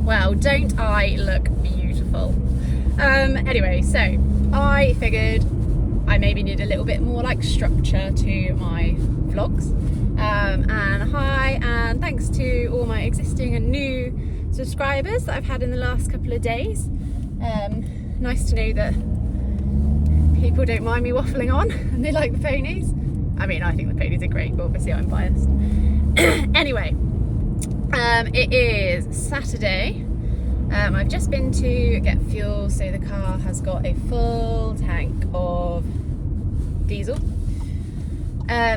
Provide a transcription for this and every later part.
Well, don't I look beautiful? Anyway, so I figured I maybe need a little bit more like structure to my vlogs. And hi, and thanks to all my existing and new subscribers that I've had in the last couple of days. Nice to know that people don't mind me waffling on and they like the ponies. I mean, I think the ponies are great, but obviously I'm biased. Anyway, it is Saturday. I've just been to get fuel, so the car has got a full tank of diesel.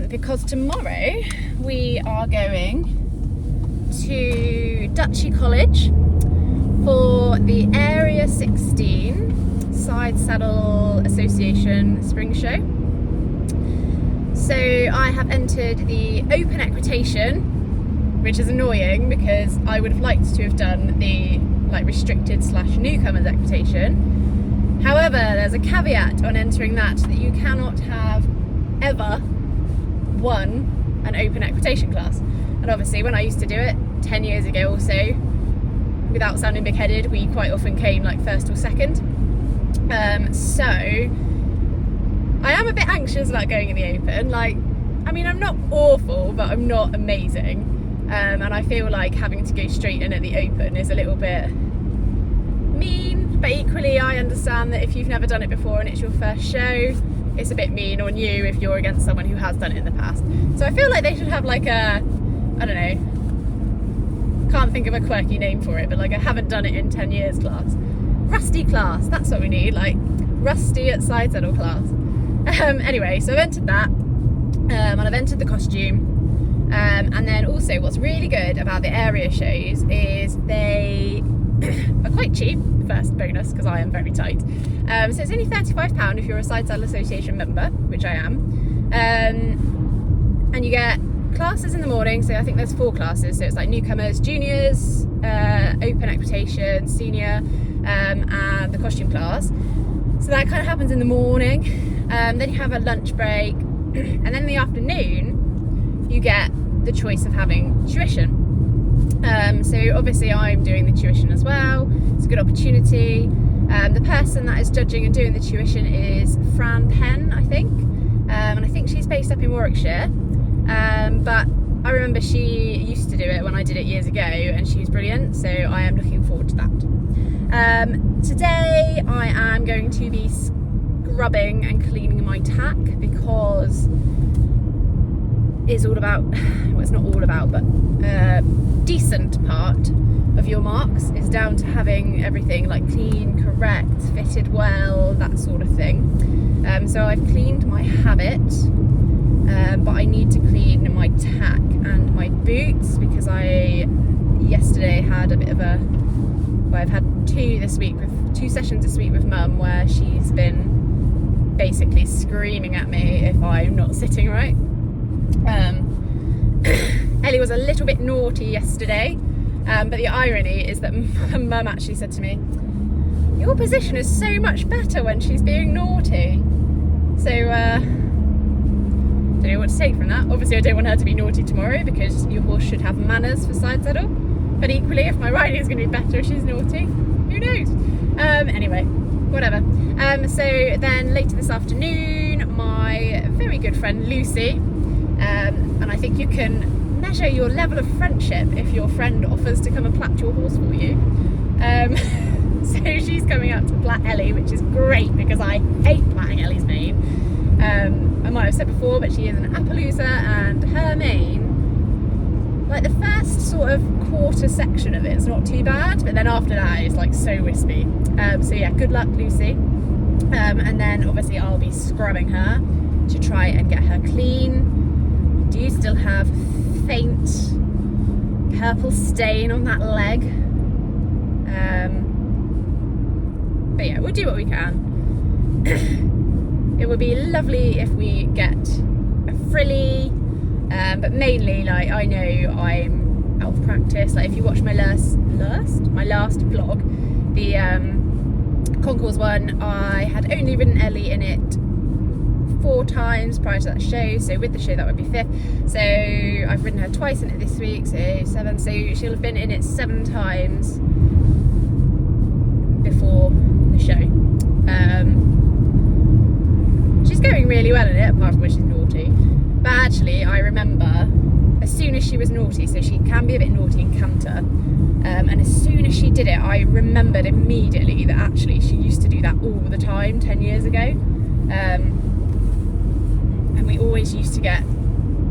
Because tomorrow we are going to Duchy College for the Area 16 Side Saddle Association Spring Show. So I have entered the open equitation, which is annoying because I would have liked to have done the restricted / newcomers equitation. However, there's a caveat on entering that you cannot have ever won an open equitation class. And obviously when I used to do it 10 years ago or so, without sounding big-headed, we quite often came like first or second. So I am a bit anxious about going in the open. I mean, I'm not awful, but I'm not amazing. And I feel like having to go straight in at the open is a little bit mean, but equally I understand that if you've never done it before and it's your first show, it's a bit mean on you if you're against someone who has done it in the past. So I feel like they should have like a, I don't know, can't think of a quirky name for it, but like a haven't done it in 10 years class. Rusty class, that's what we need, like rusty at side saddle class. Anyway, so I've entered that, and I've entered the costume. And then also what's really good about the area shows is they are quite cheap, first bonus, because I am very tight. So it's only £35 if you're a Side Saddle Association member, which I am. And you get classes in the morning, so I think there's 4 classes, so it's like newcomers, juniors, open equitation, senior, and the costume class. So that kind of happens in the morning. Then you have a lunch break, and then in the afternoon you get the choice of having tuition. So obviously I'm doing the tuition as well. It's a good opportunity. The person that is judging and doing the tuition is Fran Penn, I think, and I think she's based up in Warwickshire, but I remember she used to do it when I did it years ago and she was brilliant, so I am looking forward to that. Today I am going to be scrubbing and cleaning my tack because it's all about, well, it's not all about, but decent part of your marks is down to having everything like clean, correct, fitted well, that sort of thing. So I've cleaned my habit, but I need to clean my tack and my boots because I yesterday had a bit of a, well, I've had 2 sessions this week with Mum where she's been basically screaming at me if I'm not sitting right. Ellie was a little bit naughty yesterday, but the irony is that Mum actually said to me, your position is so much better when she's being naughty. So don't know what to take from that. Obviously I don't want her to be naughty tomorrow because your horse should have manners for side saddle, but equally if my riding is going to be better if she's naughty, who knows. Anyway, whatever. So then later this afternoon my very good friend Lucy, and I think you can measure your level of friendship if your friend offers to come and plait your horse for you. So she's coming out to plait Ellie, which is great because I hate plaiting Ellie's mane. I might have said before, but she is an Appaloosa, and her mane, like the first sort of quarter section of it is not too bad, but then after that it's like so wispy. So yeah, good luck Lucy. And then obviously I'll be scrubbing her to try and get her clean. Do you still have faint purple stain on that leg? But yeah, we'll do what we can. It would be lovely if we get a frilly, but mainly like I know I'm out of practice. Like if you watch my last vlog, the concours one, I had only ridden Ellie in it 4 times prior to that show, so with the show that would be 5th. So I've ridden her twice in it this week, so 7, so she'll have been in it 7 times the show. She's going really well in it, apart from when she's naughty. But actually, I remember as soon as she was naughty, so she can be a bit naughty in canter, and as soon as she did it, I remembered immediately that actually she used to do that all the time 10 years ago. And we always used to get,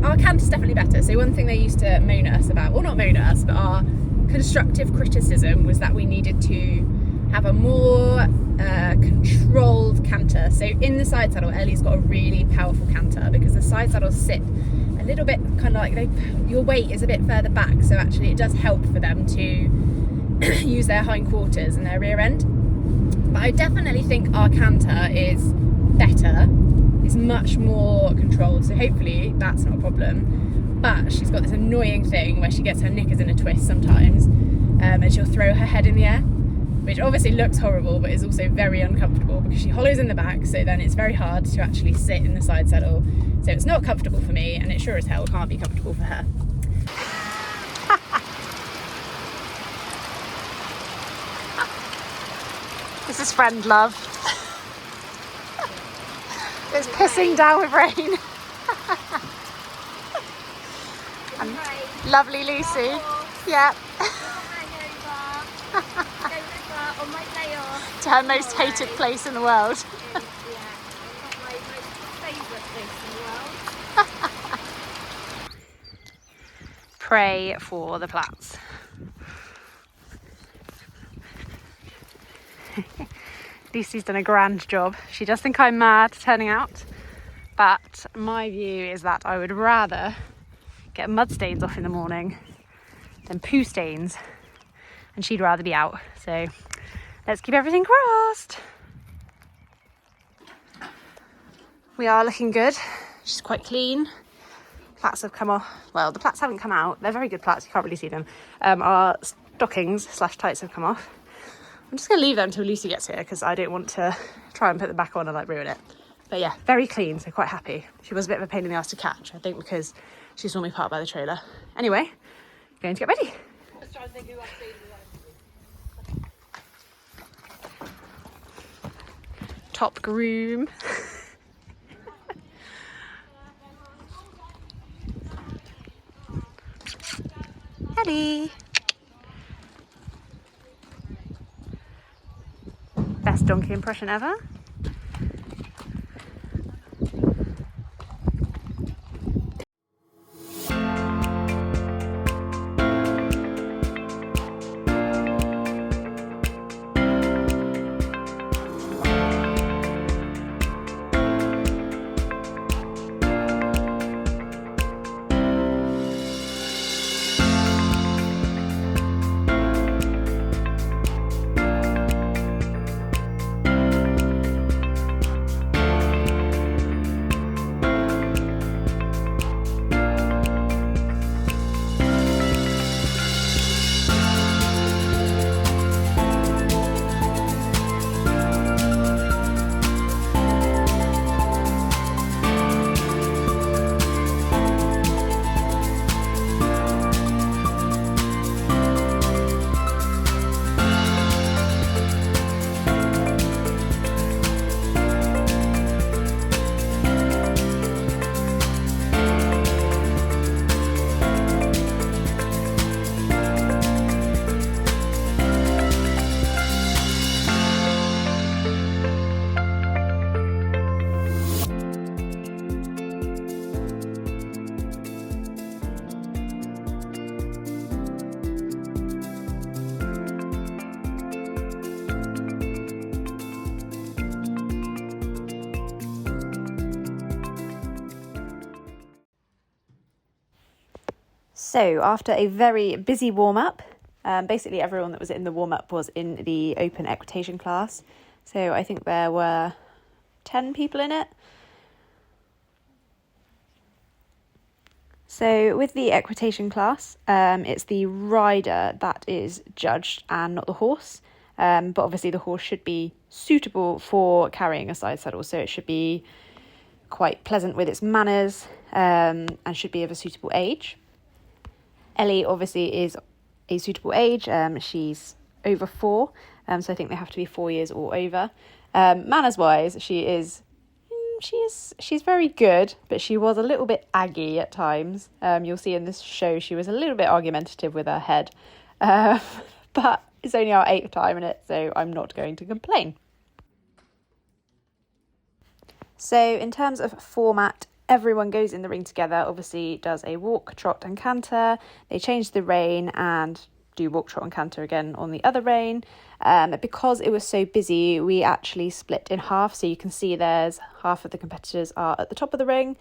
our canter's definitely better. So one thing they used to moan at us about, well, not moan at us, but our constructive criticism was that we needed to have a more controlled canter. So in the side saddle, Ellie's got a really powerful canter because the side saddles sit a little bit kind of like your weight is a bit further back, so actually it does help for them to use their hindquarters and their rear end. But I definitely think our canter is better. It's much more controlled, so hopefully that's not a problem. But she's got this annoying thing where she gets her knickers in a twist sometimes, and she'll throw her head in the air, which obviously looks horrible but is also very uncomfortable because she hollows in the back, so then it's very hard to actually sit in the side saddle. So it's not comfortable for me, and it sure as hell can't be comfortable for her. This is friend love. It's pissing down with rain. And lovely Lucy. Yeah. To her most hated place in the world. Pray for the plats. Lucy's done a grand job. She does think I'm mad turning out, but my view is that I would rather get mud stains off in the morning than poo stains, and she'd rather be out. So let's keep everything crossed. We are looking good. She's quite clean. Plats have come off. Well, the plats haven't come out. They're very good plats. You can't really see them. Our stockings / tights have come off. I'm just going to leave them until Lucy gets here because I don't want to try and put them back on and like ruin it. But yeah, very clean, so quite happy. She was a bit of a pain in the ass to catch, I think, because she saw me parked by the trailer. Anyway, going to get ready. Top groom. Ellie. Best donkey impression ever. So after a very busy warm-up, basically everyone that was in the warm-up was in the open equitation class. So I think there were 10 people in it. So with the equitation class, it's the rider that is judged and not the horse. But obviously the horse should be suitable for carrying a side saddle. So it should be quite pleasant with its manners and should be of a suitable age. Ellie obviously is a suitable age. She's over 4, So I think they have to be 4 years or over. Manners wise, she's very good, but she was a little bit aggy at times. You'll see in this show she was a little bit argumentative with her head, but it's only our 8th time in it, so I'm not going to complain. So in terms of format, everyone goes in the ring together, obviously does a walk, trot and canter. They change the rein and do walk, trot and canter again on the other rein. Because it was so busy, we actually split in half. So you can see there's half of the competitors are at the top of the ring,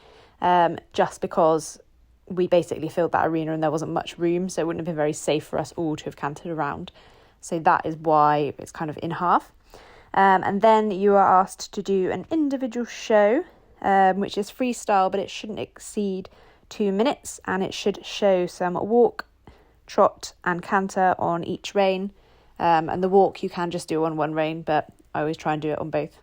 just because we basically filled that arena and there wasn't much room. So it wouldn't have been very safe for us all to have cantered around. So that is why it's kind of in half. And then you are asked to do an individual show, which is freestyle, but it shouldn't exceed 2 minutes, and it should show some walk, trot and canter on each rein. And the walk you can just do on one rein, but I always try and do it on both.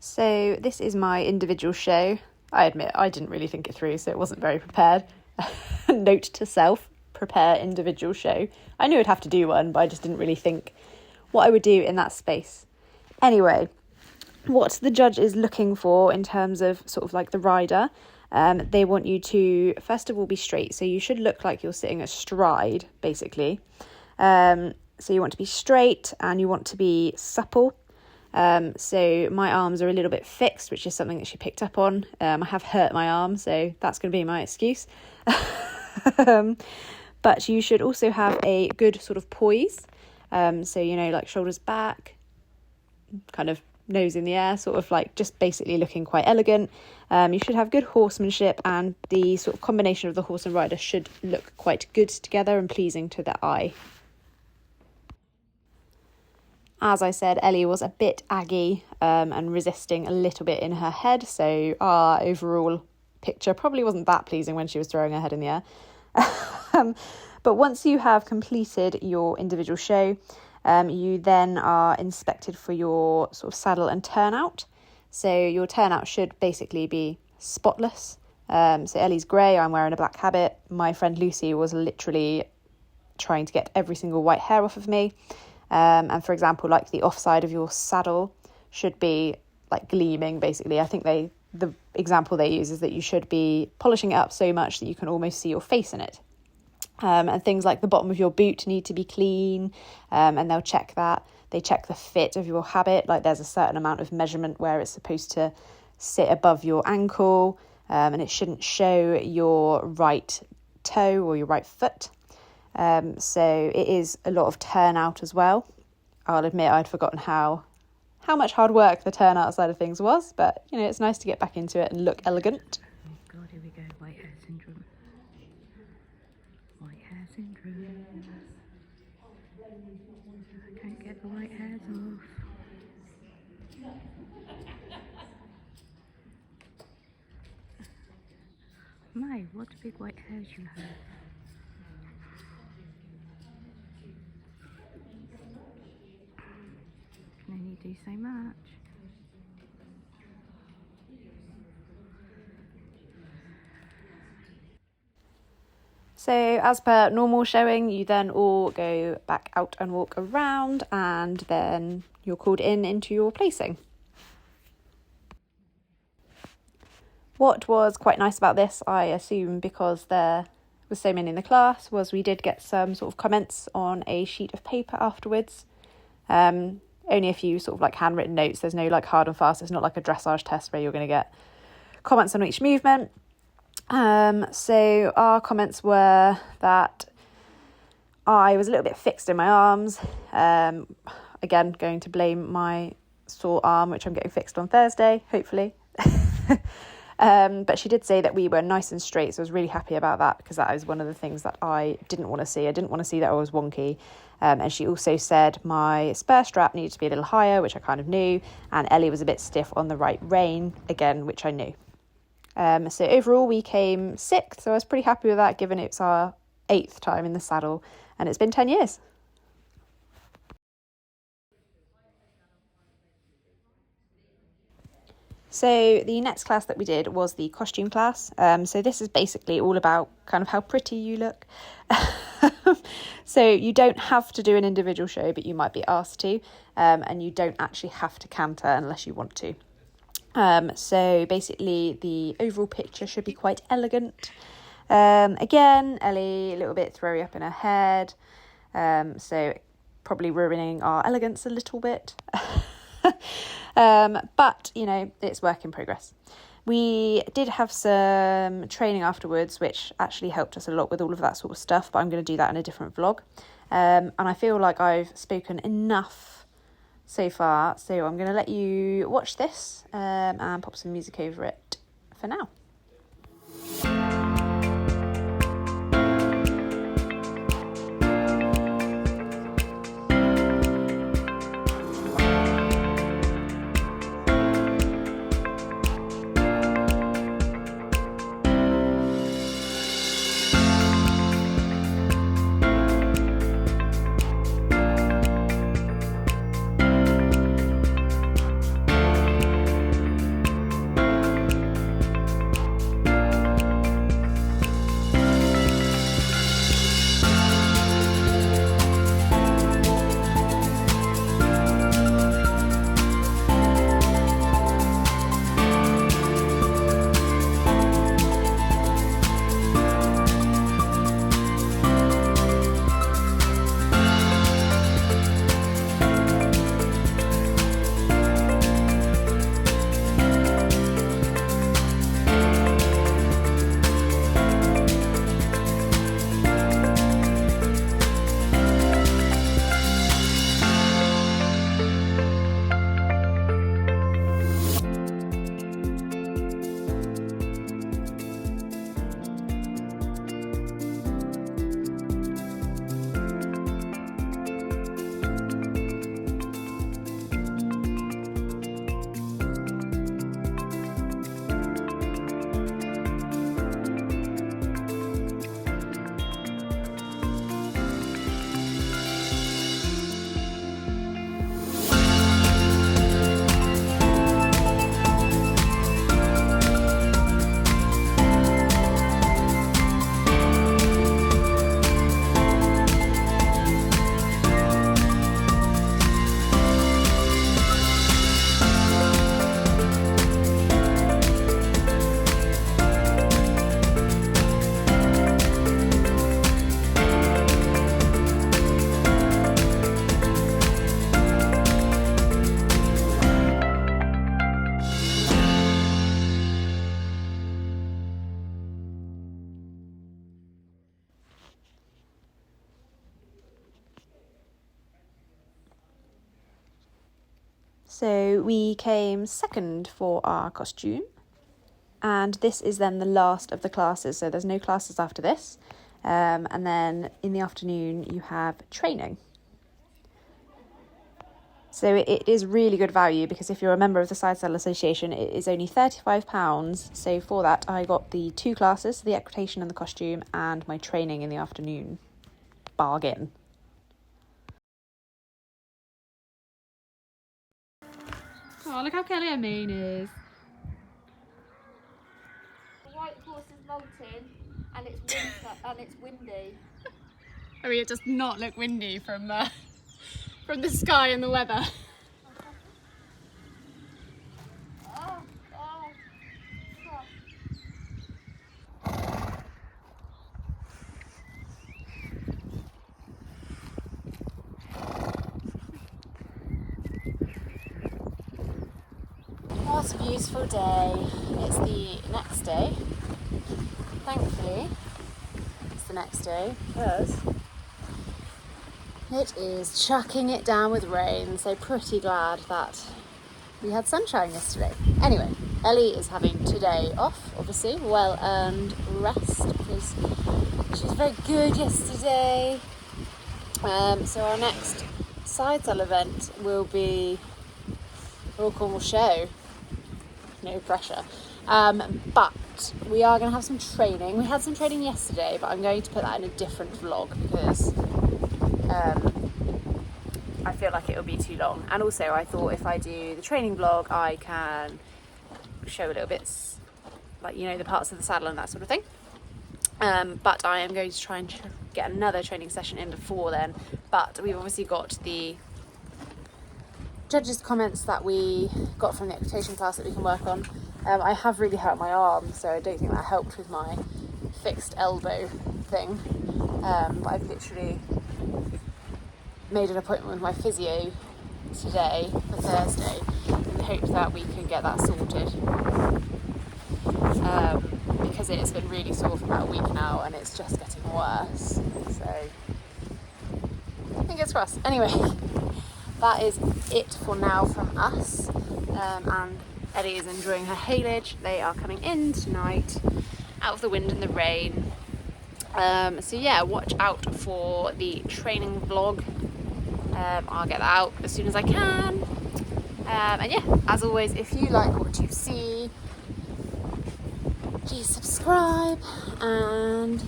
So this is my individual show. I admit I didn't really think it through, so it wasn't very prepared. Note to self, prepare individual show. I knew I'd have to do one, but I just didn't really think what I would do in that space. Anyway, what the judge is looking for in terms of sort of like the rider, they want you to, first of all, be straight. So you should look like you're sitting astride, basically. So you want to be straight and you want to be supple. So my arms are a little bit fixed, which is something that she picked up on. I have hurt my arm, so that's going to be my excuse. But you should also have a good sort of poise. So, like shoulders back, kind of nose in the air, sort of like just basically looking quite elegant. You should have good horsemanship, and the sort of combination of the horse and rider should look quite good together and pleasing to the eye. As I said, Ellie was a bit aggy and resisting a little bit in her head, so our overall picture probably wasn't that pleasing when she was throwing her head in the air. But once you have completed your individual show, you then are inspected for your sort of saddle and turnout. So your turnout should basically be spotless. So Ellie's grey, I'm wearing a black habit. My friend Lucy was literally trying to get every single white hair off of me. And for example, like the offside of your saddle should be like gleaming, basically. I think the example they use is that you should be polishing it up so much that you can almost see your face in it. And things like the bottom of your boot need to be clean, and they'll check that. They check the fit of your habit, like there's a certain amount of measurement where it's supposed to sit above your ankle, and it shouldn't show your right toe or your right foot. So it is a lot of turnout as well. I'll admit I'd forgotten how much hard work the turnout side of things was, but it's nice to get back into it and look elegant. Oh God, here we go, white hair syndrome. White hair syndrome. I can't get the white hairs off. My, what big white hairs you have. Can only do so much. So as per normal showing, you then all go back out and walk around, and then you're called into your placing. What was quite nice about this, I assume because there was so many in the class, was we did get some sort of comments on a sheet of paper afterwards. Only a few sort of like handwritten notes. There's no like hard and fast. It's not like a dressage test where you're going to get comments on each movement. So our comments were that I was a little bit fixed in my arms. Again, going to blame my sore arm, which I'm getting fixed on Thursday, hopefully. But she did say that we were nice and straight, so I was really happy about that, because that was one of the things that I didn't want to see. I didn't want to see that I was wonky. And she also said my spur strap needed to be a little higher, which I kind of knew, and Ellie was a bit stiff on the right rein, again, which I knew. So overall we came 6th, so I was pretty happy with that given it's our 8th time in the saddle and it's been 10 years. So the next class that we did was the costume class. So this is basically all about kind of how pretty you look. So you don't have to do an individual show, but you might be asked to, and you don't actually have to canter unless you want to. So basically the overall picture should be quite elegant. Again, Ellie a little bit throwy up in her head, so probably ruining our elegance a little bit. But, you know, it's work in progress. We did have some training afterwards, which actually helped us a lot with all of that sort of stuff, but I'm going to do that in a different vlog. And I feel like I've spoken enough so far, so I'm going to let you watch this and pop some music over it for now. So we came 2nd for our costume, and this is then the last of the classes, so there's no classes after this, and then in the afternoon you have training. So it is really good value, because if you're a member of the Side Saddle Association, it is only £35, so for that I got the 2 classes, the equitation and the costume, and my training in the afternoon. Bargain. Oh, look how Kelly and Maine is. The white horse is molting and it's winter and it's windy. I mean, it does not look windy from the sky and the weather. What a beautiful day. It's the next day. Thankfully, it's the next day because it is chucking it down with rain, so pretty glad that we had sunshine yesterday. Anyway, Ellie is having today off, obviously, well-earned rest because she was very good yesterday. So our next side saddle event will be Royal Cornwall Show. No pressure. But we are going to have some training. We had some training yesterday, but I'm going to put that in a different vlog because I feel like it'll be too long. And also I thought if I do the training vlog, I can show a little bits, like, you know, the parts of the saddle and that sort of thing. But I am going to try and get another training session in before then. But we've obviously got the judges' comments that we got from the equitation class that we can work on. I have really hurt my arm, so I don't think that helped with my fixed elbow thing. But I've literally made an appointment with my physio today for Thursday in the hope that we can get that sorted. Because it has been really sore for about a week now and it's just getting worse. So, fingers crossed. Anyway, that is it for now from us. And Ellie is enjoying her haylage. They are coming in tonight, out of the wind and the rain. So yeah, watch out for the training vlog. I'll get that out as soon as I can. And yeah, as always, if you like what you see, please subscribe and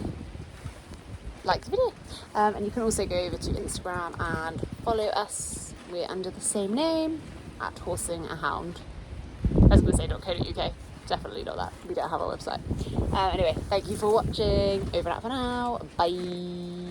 like the video. And you can also go over to Instagram and follow us. We're under the same name, at Horsing a Hound. I was going to say .co.uk, definitely not that. We don't have a website. Anyway, thank you for watching. Over and out for now. Bye.